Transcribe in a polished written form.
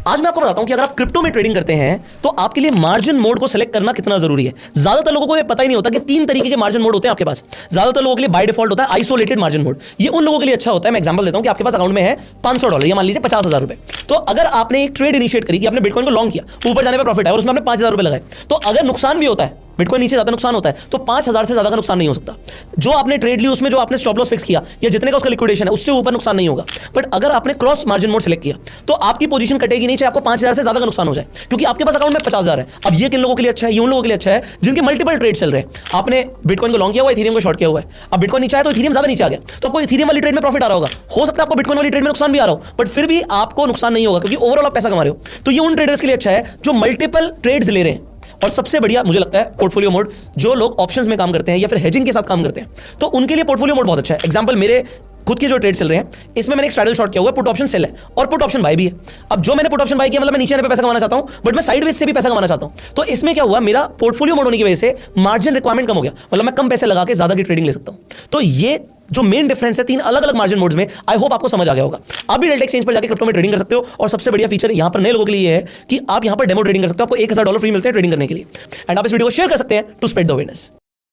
आज मैं आपको बताता हूं कि अगर आप क्रिप्टो में ट्रेडिंग करते हैं तो आपके लिए मार्जिन मोड को सिलेक्ट करना कितना जरूरी है। ज्यादातर लोगों को ये पता ही नहीं होता कि 3 तरीके के मार्जिन मोड होते हैं आपके पास। ज्यादातर लोगों के लिए बाय डिफॉल्ट होता है आइसोलेटेड मार्जिन मोड। ये उन लोगों के लिए अच्छा होता है। मैं एग्जांपल देता हूं कि आपके पास अकाउंट में है $500 या मान लीजिए $50,000। तो अगर आपने एक ट्रेड इनिशिएट करी कि आपने बिटकॉइन को लॉन्ग किया, ऊपर जाने पर प्रॉफिट है और उसमें आपने $5,000 लगाए, तो अगर नुकसान भी होता है, बिटकॉइन नीचे ज्यादा नुकसान होता है, तो 5,000 से ज्यादा का नुकसान नहीं हो सकता। जो आपने ट्रेड ली उसमें जो आपने स्टॉप लॉस फिक्स किया या जितने का उसका लिक्विडेशन है उससे ऊपर नुकसान नहीं होगा। बट अगर आपने क्रॉस मार्जिन मोड सेलेक्ट किया तो आपकी पोजीशन कटेगी नहीं, चाहे आपको 5,000 से ज्यादा का नुकसान हो जाए, क्योंकि आपके पास अकाउंट में 50,000 है। अब ये किन लोगों के लिए अच्छा है? ये उन लोगों के लिए अच्छा है जिनके मल्टीपल ट्रेड चल रहे हैं। आपने बिटकॉइन को लॉन्ग किया हुआ है, इथेरियम को शॉर्ट किया हुआ है। अब बिटकॉइन नीचे आया तो इथेरियम ज्यादा नीचे आ गया, तो आपको इथेरियम वाली ट्रेड में प्रॉफिट आ रहा होगा। हो सकता है आपको बिटकॉइन वाली ट्रेड में नुकसान भी आ रहा हो, बट फिर भी आपको नुकसान नहीं होगा क्योंकि ओवरऑल आप पैसा कमा रहे हो। तो ये उन ट्रेडर्स के लिए अच्छा है जो मल्टीपल ट्रेड्स ले रहे हैं। और सबसे बढ़िया मुझे लगता है पोर्टफोलियो मोड। जो लोग ऑप्शंस में काम करते हैं या फिर हेजिंग के साथ काम करते हैं तो उनके लिए पोर्टफोलियो मोड बहुत अच्छा है। एग्जांपल, मेरे खुद के जो ट्रेड चल रहे हैं इसमें मैंने एक स्ट्रैडल शॉर्ट किया हुआ है, पुट ऑप्शन सेल है और पुट ऑप्शन बाय भी है। अब जो मैंने पुट ऑप्शन बाय किया मतलब मैं नीचे आने पे पैसा कमाना चाहता हूं, बट मैं साइडवेज से भी पैसा कमाना चाहता हूं। तो इसमें क्या हुआ, मेरा पोर्टफोलियो मोड होने की वजह से मार्जिन रिक्वायरमेंट कम हो गया, मतलब मैं कम पैसे लगा के ज्यादा की ट्रेडिंग ले सकता हूं। तो ये जो मेन डिफरेंस है 3 अलग अलग मार्जिन मोड्स में, आई होप आपको समझ आ गया होगा। आप भी डेल्टा एक्सचेंज पर जाकर क्रिप्टो में ट्रेडिंग कर सकते हो। और सबसे बढ़िया फीचर यहां पर नए लोगों के लिए है कि आप यहां पर डेमो ट्रेडिंग कर सकते हो। आपको $1,000 फ्री मिलते हैं ट्रेडिंग करने के लिए। एंड आप इस वीडियो को शेयर कर सकते हैं टू स्प्रेड द अवेयरनेस।